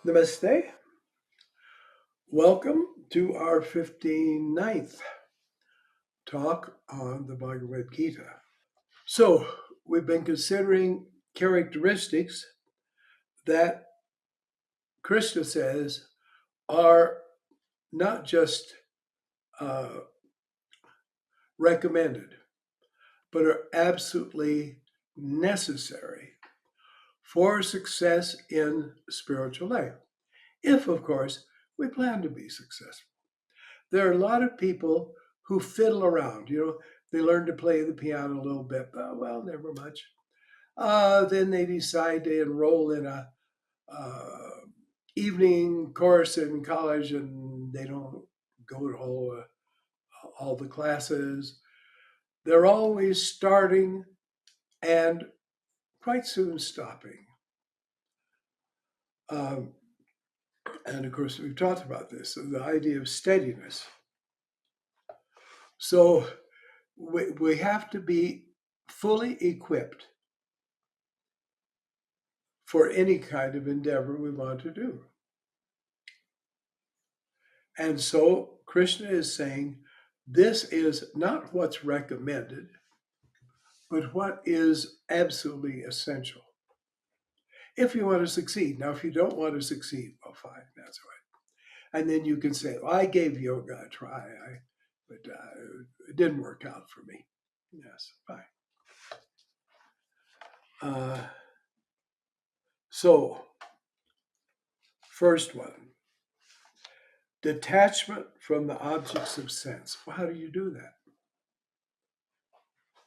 Namaste. Welcome to our 59th talk on the Bhagavad Gita. So, we've been considering characteristics that Krishna says are not just uh, recommended, but are absolutely necessary for success in spiritual life. If, of course, we plan to be successful. There are a lot of people who fiddle around. They learn to play the piano a little bit, but well, never much. Then they decide to enroll in a uh, evening course in college, and they don't go to all the classes. They're always starting and quite soon stopping. Um, and of course, we've talked about this, the idea of steadiness. So we have to be fully equipped for any kind of endeavor we want to do. And so Krishna is saying this is not what's recommended, but what is absolutely essential if you want to succeed. Now, if you don't want to succeed, well, fine, that's all right. And then you can say, well, I gave yoga a try, but it didn't work out for me. Yes, fine. So, first one, detachment from the objects of sense. Well, how do you do that?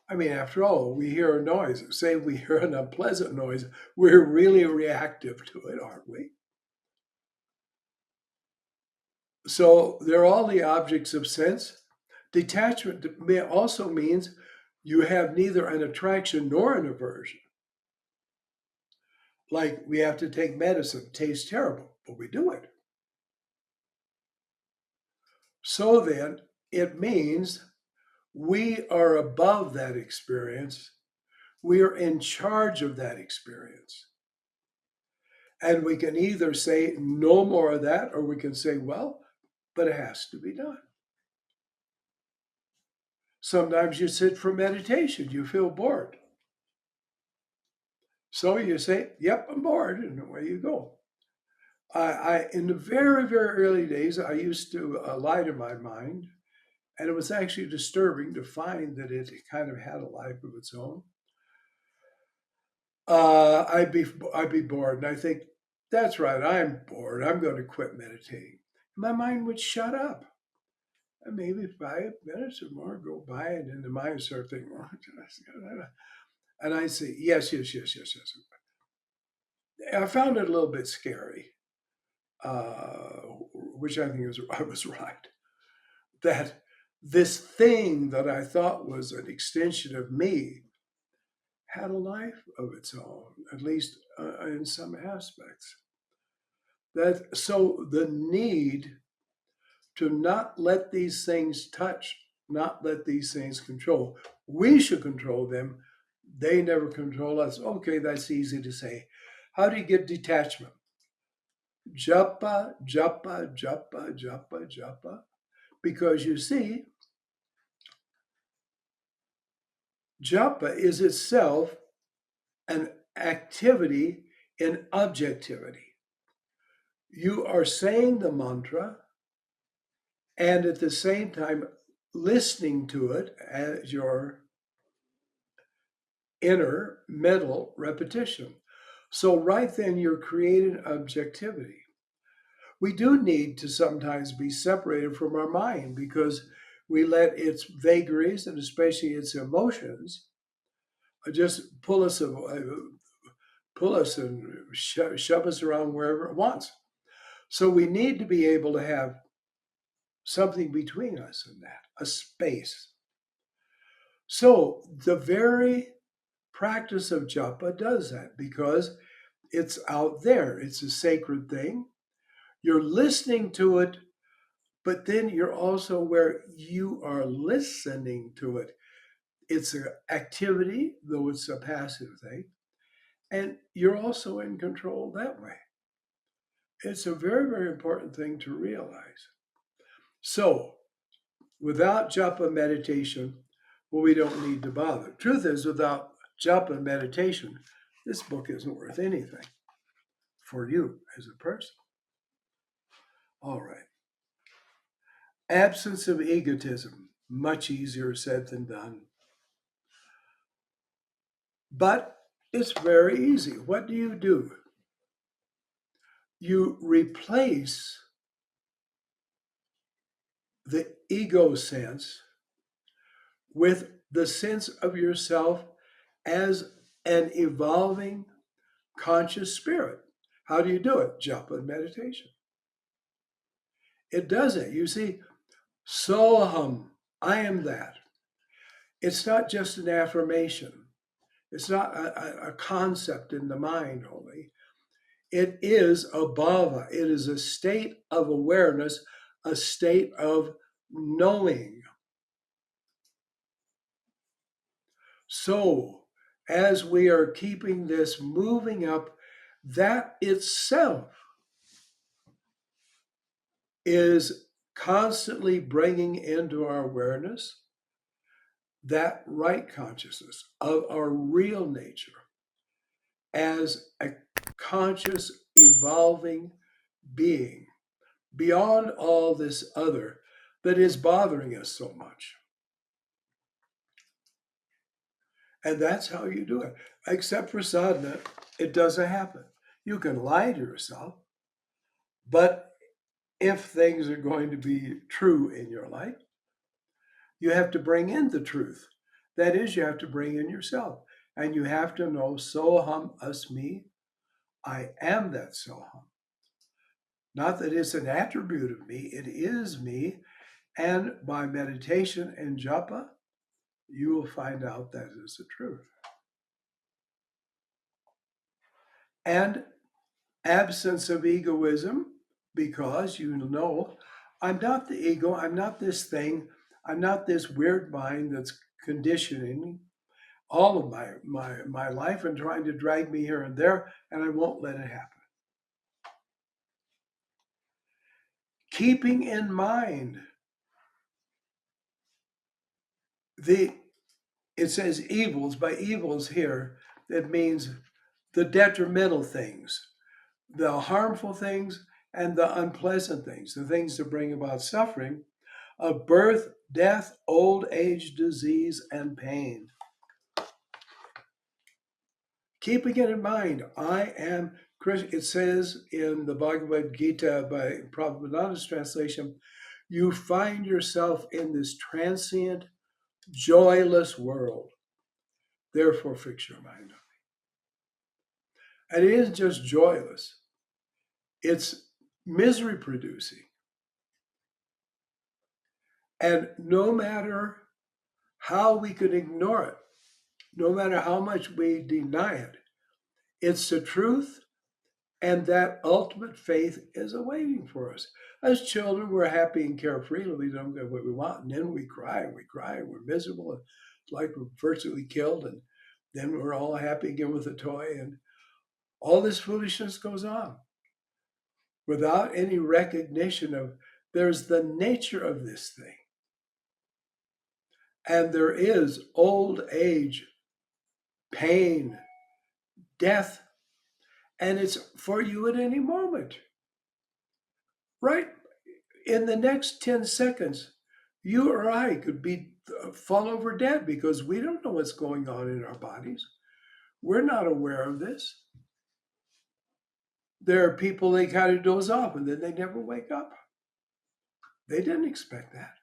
I mean, after all, we hear a noise. Say we hear an unpleasant noise, we're really reactive to it, aren't we? So they're all the objects of sense. Detachment also means you have neither an attraction nor an aversion. Like we have to take medicine, tastes terrible, but we do it. So then it means we are above that experience. We are in charge of that experience. And we can either say no more of that, or we can say, well, but it has to be done. Sometimes you sit for meditation, you feel bored. So you say, yep, I'm bored, and away you go. In the very, very early days, I used to lie to my mind, and it was actually disturbing to find that it kind of had a life of its own. I'd be bored, and I think that's right. I'm bored. I'm going to quit meditating. My mind would shut up. And maybe 5 minutes or more go by, and then the mind start thinking, and I say, yes, yes, yes, yes, yes. I found it a little bit scary, uh, which I think I was right. That this thing that I thought was an extension of me had a life of its own, at least in some aspects. That so the need to not let these things touch, not let these things control. We should control them. They never control us. Okay, that's easy to say. How do you get detachment? Japa, japa, japa, japa, japa. Because you see, japa is itself an activity in objectivity. You are saying the mantra and at the same time listening to it as your inner mental repetition. So, right then, you're creating objectivity. We do need to sometimes be separated from our mind because we let its vagaries and especially its emotions just pull us and shove us around wherever it wants. So we need to be able to have something between us and that, a space. So the very practice of japa does that because it's out there. It's a sacred thing. You're listening to it, but then you're also where you are listening to it. It's an activity, though it's a passive thing, and you're also in control that way. It's a very, very important thing to realize. So, without japa meditation, well, we don't need to bother. Truth is, without japa meditation, this book isn't worth anything for you as a person. All right. Absence of egotism, much easier said than done. But it's very easy. What do? You replace the ego sense with the sense of yourself as an evolving conscious spirit. How do you do it? Japa and meditation. It does it. You see, soham, I am that. It's not just an affirmation. It's not a concept in the mind only. It is a bhava. It is a state of awareness, a state of knowing. So, as we are keeping this moving up, that itself is constantly bringing into our awareness that right consciousness of our real nature as a conscious, evolving being beyond all this other that is bothering us so much. And that's how you do it. Except for sadhana, it doesn't happen. You can lie to yourself, but if things are going to be true in your life, you have to bring in the truth. That is, you have to bring in yourself. And you have to know, soham asmi, I am that soham. Not that it's an attribute of me, it is me. And by meditation and japa, you will find out that is the truth. And absence of egoism, because you know, I'm not the ego, I'm not this thing, I'm not this weird mind that's conditioning all of my life and trying to drag me here and there, and I won't let it happen. Keeping in mind the, it says evils, by evils here, it means the detrimental things, the harmful things, and the unpleasant things, the things that bring about suffering of birth, death, old age, disease, and pain. Keeping it in mind, I am Krishna. It says in the Bhagavad Gita by Prabhupada's translation, you find yourself in this transient, joyless world. Therefore, fix your mind on me. And it isn't just joyless, it's misery producing. And no matter how we could ignore it, no matter how much we deny it, it's the truth, and that ultimate faith is awaiting for us. As children, we're happy and carefree. We don't get what we want, and then we cry, and we're miserable. It's like we're virtually killed, and then we're all happy again with a toy, and all this foolishness goes on without any recognition of there's the nature of this thing. And there is old age, pain, death, and it's for you at any moment. Right in the next 10 seconds, you or I could be fall over dead because we don't know what's going on in our bodies. We're not aware of this. There are people, they kind of doze off and then they never wake up. They didn't expect that.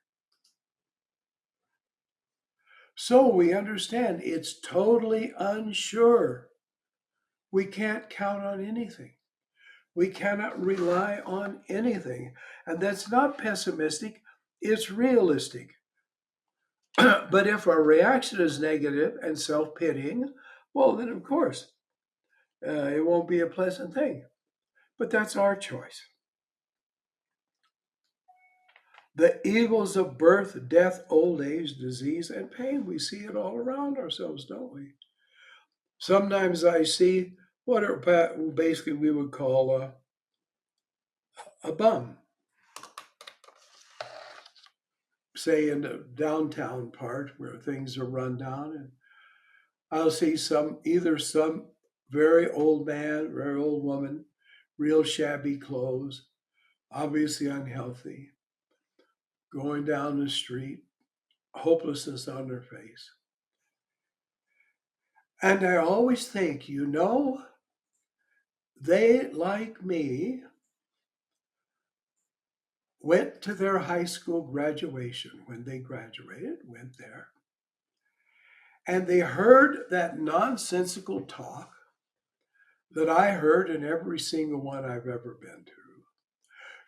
So we understand it's totally unsure. We can't count on anything. We cannot rely on anything. And that's not pessimistic, it's realistic. But if our reaction is negative and self pitying, well, then of course, it won't be a pleasant thing. But that's our choice. The evils of birth, death, old age, disease, and pain, we see it all around ourselves, don't we? Sometimes I see what are basically we would call a bum, say in the downtown part where things are run down, and I'll see some very old man, very old woman, real shabby clothes, obviously unhealthy, going down the street, hopelessness on their face. And I always think, they, like me, went to their high school graduation when they graduated, went there, and they heard that nonsensical talk that I heard in every single one I've ever been to.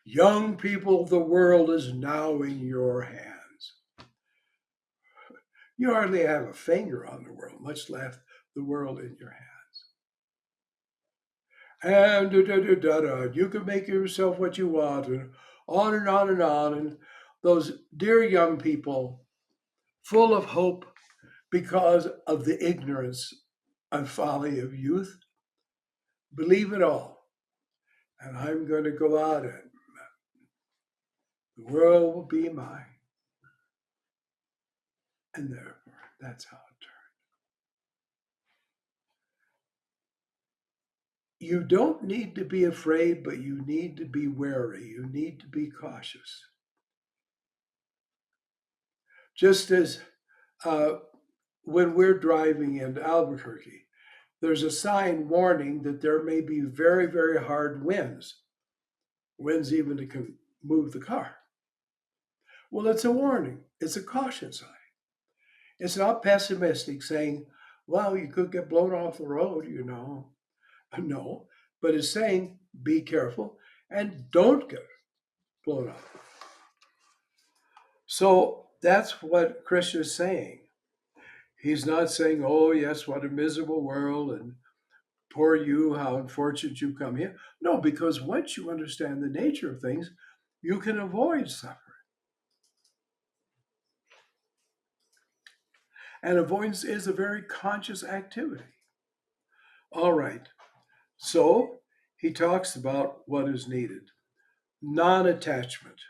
Young people, the world is now in your hands. You hardly have a finger on the world, much less the world in your hands. And you can make yourself what you want, and on and on and on. And those dear young people, full of hope because of the ignorance and folly of youth, believe it all. And I'm going to go out and the world will be mine. And therefore, that's how it turns. You don't need to be afraid, but you need to be wary. You need to be cautious. Just as uh, when we're driving in Albuquerque, there's a sign warning that there may be very, very hard winds even that can move the car. Well, it's a warning, it's a caution sign. It's not pessimistic saying, well, you could get blown off the road. No, but it's saying, be careful and don't get blown off. So that's what Krishna is saying. He's not saying, oh, yes, what a miserable world and poor you, how unfortunate you come here. No, because once you understand the nature of things, you can avoid suffering. And avoidance is a very conscious activity. All right. So he talks about what is needed non attachment.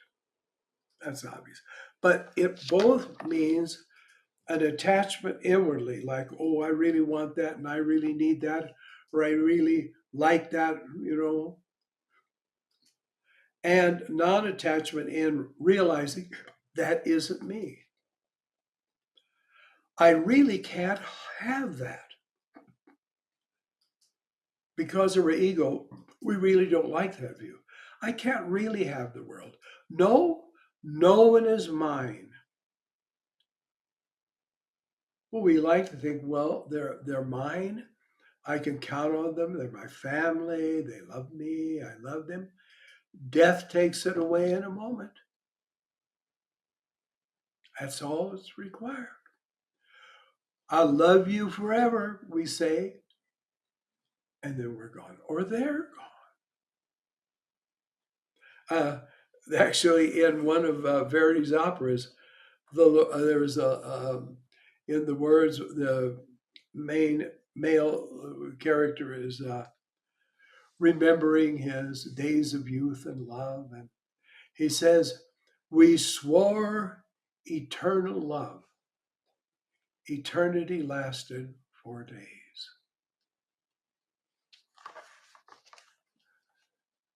That's obvious. But it both means an attachment inwardly, like, oh, I really want that and I really need that, or I really like that, and non attachment in realizing that isn't me. I really can't have that because of our ego. We really don't like that view. I can't really have the world. No, no one is mine. Well, we like to think, well, they're mine. I can count on them. They're my family. They love me. I love them. Death takes it away in a moment. That's all that's required. I love you forever, we say, and then we're gone, or they're gone. Actually, in one of Verdi's operas, there was in the words, the main male character is remembering his days of youth and love. And he says, we swore eternal love. Eternity lasted 4 days.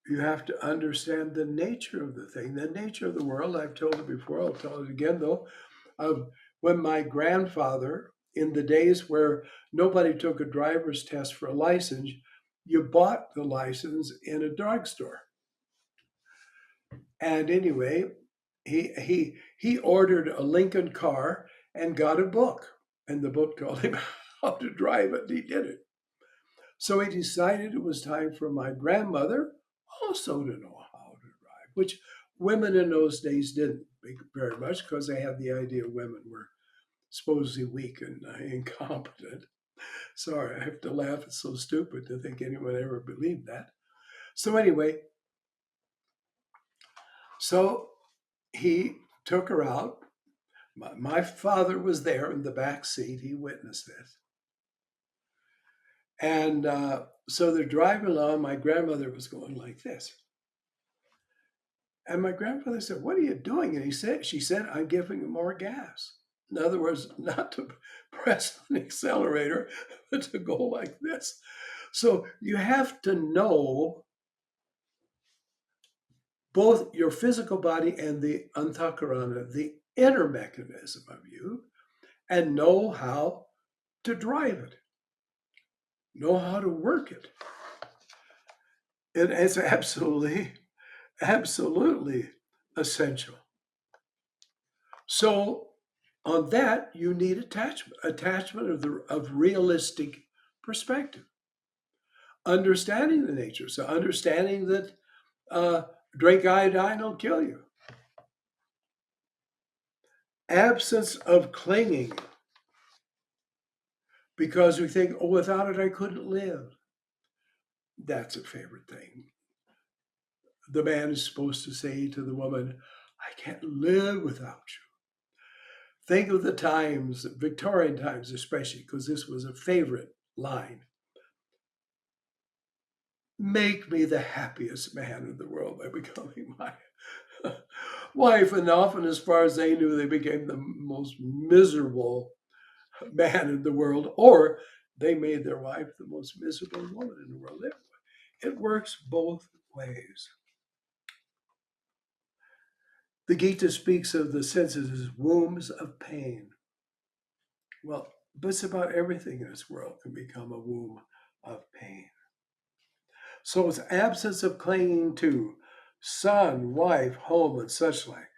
You have to understand the nature of the thing, the nature of the world. I've told it before, I'll tell it again though. When my grandfather, in the days where nobody took a driver's test for a license, you bought the license in a drugstore. And anyway, he ordered a Lincoln car and got a book, and the book told him how to drive it. And he did it. So he decided it was time for my grandmother also to know how to drive, which women in those days didn't very much because they had the idea women were supposedly weak and incompetent. Sorry, I have to laugh. It's so stupid to think anyone ever believed that. So anyway, so he took her out. My father was there in the back seat. He witnessed this. And so they're driving along. My grandmother was going like this. And my grandfather said, "What are you doing?" And she said, "I'm giving him more gas." In other words, not to press an accelerator, but to go like this. So you have to know both your physical body and the antakarana, the inner mechanism of you, and know how to drive it, know how to work it. It's absolutely, absolutely essential. So on that, you need attachment of realistic perspective, understanding the nature. So understanding that uh, drink iodine will kill you. Absence of clinging because we think, oh, without it, I couldn't live. That's a favorite thing. The man is supposed to say to the woman, I can't live without you. Think of the times, Victorian times especially, because this was a favorite line. Make me the happiest man in the world by becoming my wife. And often, as far as they knew, they became the most miserable man in the world, or they made their wife the most miserable woman in the world. It works both ways. The Gita speaks of the senses as wombs of pain. Well, just about everything in this world can become a womb of pain. So it's absence of clinging to son, wife, home, and such like.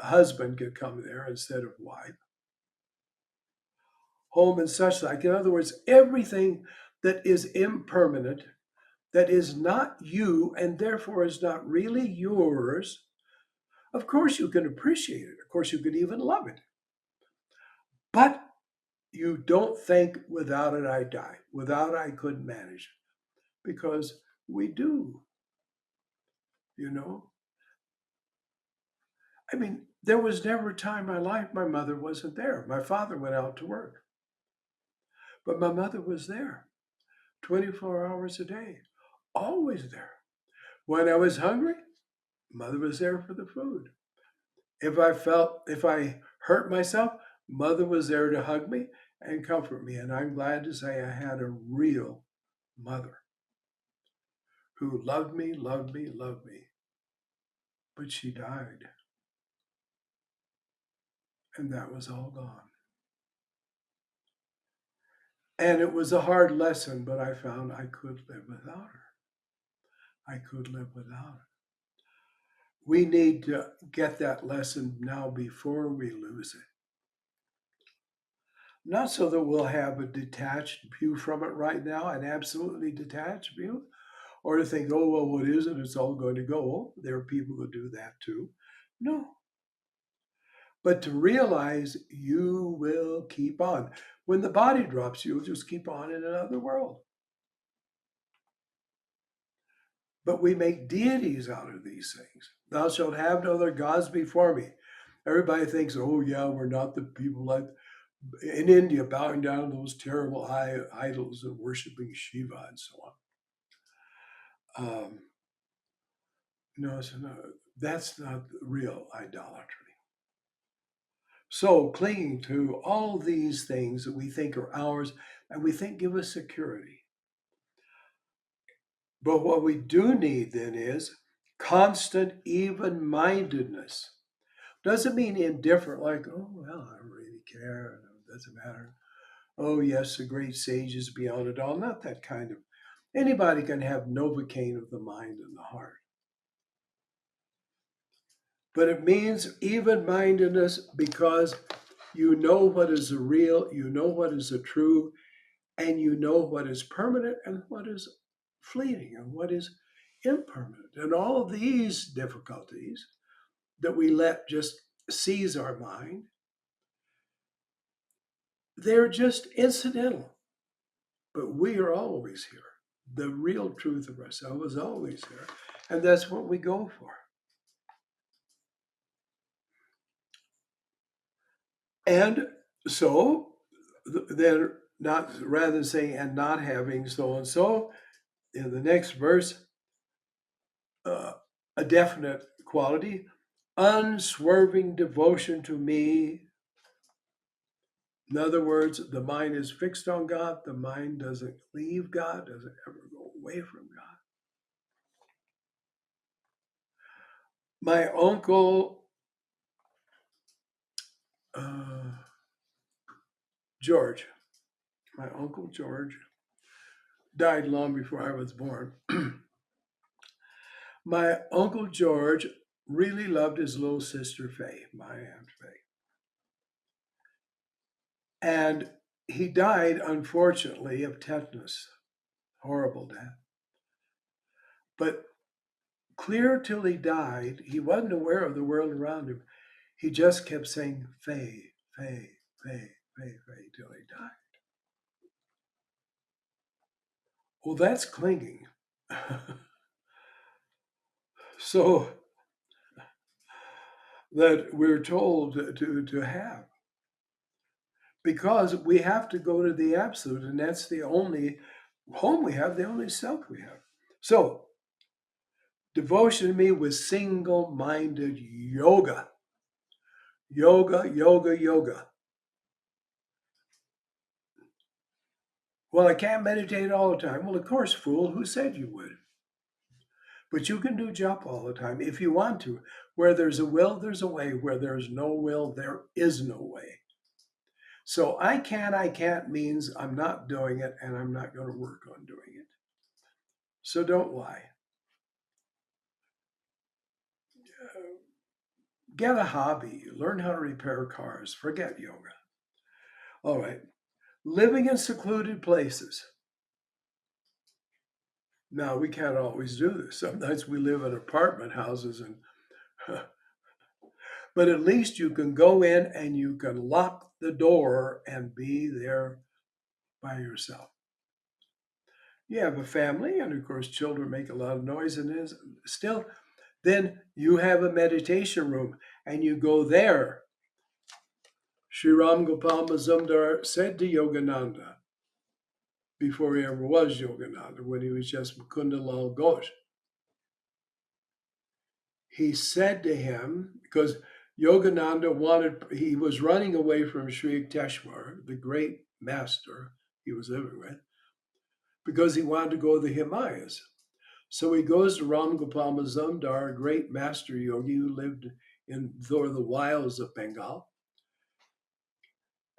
Husband could come there instead of wife. Home and such like. In other words, everything that is impermanent, that is not you, and therefore is not really yours. Of course, you can appreciate it. Of course, you could even love it. But you don't think without it I die, without I couldn't manage. Because we do, you know. I mean, there was never a time in my life my mother wasn't there. My father went out to work, but my mother was there 24 hours a day, always there. When I was hungry, mother was there for the food. If I hurt myself, mother was there to hug me and comfort me. And I'm glad to say I had a real mother who loved me, loved me, loved me. But she died. And that was all gone. And it was a hard lesson, but I found I could live without her. I could live without her. We need to get that lesson now before we lose it. Not so that we'll have a detached view from it right now, an absolutely detached view, or to think, oh, well, what is it? It's all going to go. There are people who do that too. No. But to realize you will keep on. When the body drops, you'll just keep on in another world. But we make deities out of these things. Thou shalt have no other gods before me. Everybody thinks, oh, yeah, we're not the people like in India bowing down to those terrible idols and worshiping Shiva and so on. No, that's not real idolatry. So clinging to all these things that we think are ours and we think give us security. But what we do need then is constant even-mindedness. Doesn't mean indifferent, like, oh, well, I don't really care, it doesn't matter. Oh, yes, the great sages beyond it all. Not that kind of. Anybody can have novocaine of the mind and the heart. But it means even-mindedness because you know what is the real, you know what is the true, and you know what is permanent and what is fleeting and what is impermanent. And all of these difficulties that we let just seize our mind, they're just incidental. But we are always here. The real truth of ourselves is always here. And that's what we go for. And so then not rather than saying and not having so and so, in the next verse, a definite quality, unswerving devotion to me. In other words, the mind is fixed on God. The mind doesn't leave God, doesn't ever go away from God. My uncle George, my uncle George died long before I was born. My uncle George really loved his little sister Faye, my Aunt Faye. And he died, unfortunately, of tetanus. Horrible death. But clear till he died, he wasn't aware of the world around him. He just kept saying, Faye, Faye, Faye, Faye, Faye, till he died. Well, that's clinging. So that we're told to have. Because we have to go to the absolute, and that's the only home we have, the only self we have. So, devotion to me was single minded yoga. Yoga, yoga, yoga. Well, I can't meditate all the time. Well, of course, fool, who said you would? But you can do japa all the time if you want to. Where there's a will, there's a way. Where there's no will, there is no way. So I can't means I'm not doing it and I'm not going to work on doing it. So don't lie. Get a hobby. Learn how to repair cars. Forget yoga. All right. Living in secluded places. Now, we can't always do this. Sometimes we live in apartment houses, and but at least you can go in and you can lock the door and be there by yourself. You have a family, and of course, children make a lot of noise, and is still. Then you have a meditation room, and you go there. Sri Ram Gopal Mazumdar said to Yogananda, before he ever was Yogananda, when he was just Mukundalal Ghosh, he said to him, because Yogananda he was running away from Sri Yukteswar, the great master he was living with, because he wanted to go to the Himalayas. So he goes to Ram Gopal Mazumdar, a great master yogi who lived in the wilds of Bengal.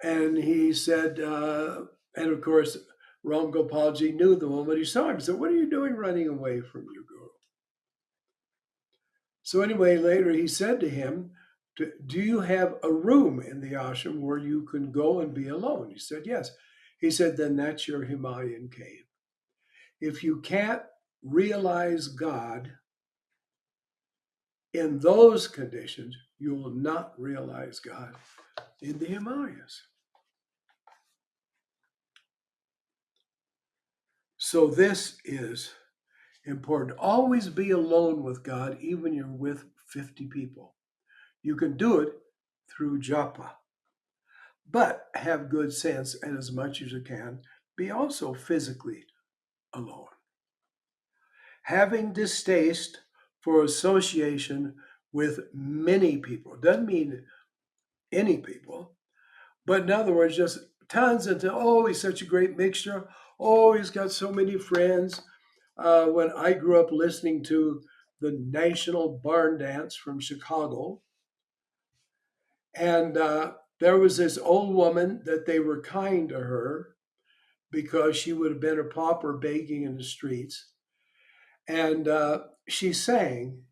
And he said, and of course, Ram Gopalji knew the moment he saw him. He said, what are you doing running away from your guru? So anyway, later he said to him, do you have a room in the ashram where you can go and be alone? He said, yes. He said, then that's your Himalayan cave. If you can't realize God in those conditions, you will not realize God in the Himalayas. So this is important. Always be alone with God, even you're with 50 people. You can do it through japa, but have good sense, and as much as you can, be also physically alone. Having distaste for association with many people doesn't mean any people, but in other words, just tons and oh, he's such a great mixture. Oh, he's got so many friends. When I grew up listening to the National Barn Dance from Chicago, and there was this old woman that they were kind to her because she would have been a pauper begging in the streets. And she sang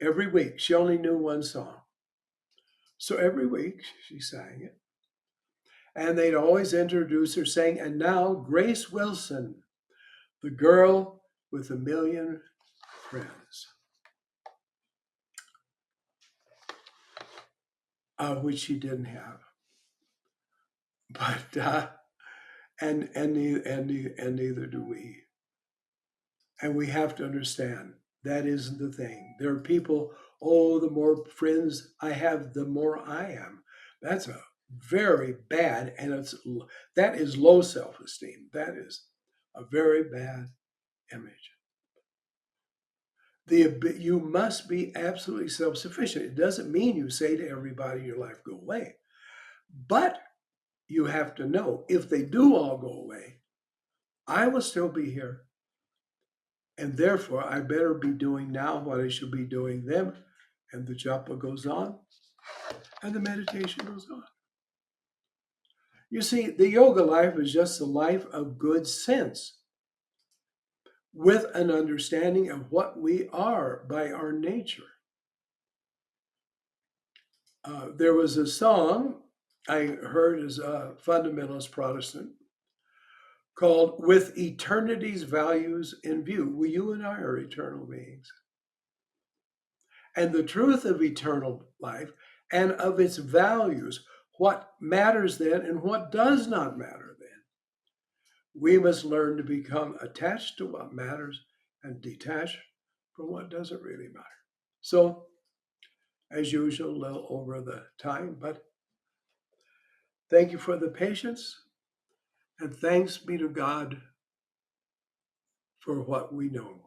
every week. She only knew one song. So every week she sang it. And they'd always introduce her saying, and now Grace Wilson, the girl with a million friends, which she didn't have. But and neither do we. And we have to understand that isn't the thing. There are people, oh, the more friends I have, the more I am. That's a very bad, and that is low self-esteem. That is a very bad image. You must be absolutely self-sufficient. It doesn't mean you say to everybody in your life, go away. But you have to know, if they do all go away, I will still be here. And therefore, I better be doing now what I should be doing then. And the japa goes on, and the meditation goes on. You see, the yoga life is just a life of good sense, with an understanding of what we are by our nature. There was a song I heard as a fundamentalist Protestant called With Eternity's Values in View. Well, you and I are eternal beings. And the truth of eternal life and of its values, what matters then and what does not matter then. We must learn to become attached to what matters and detach from what doesn't really matter. So, as usual, a little over the time, but thank you for the patience, and thanks be to God for what we know.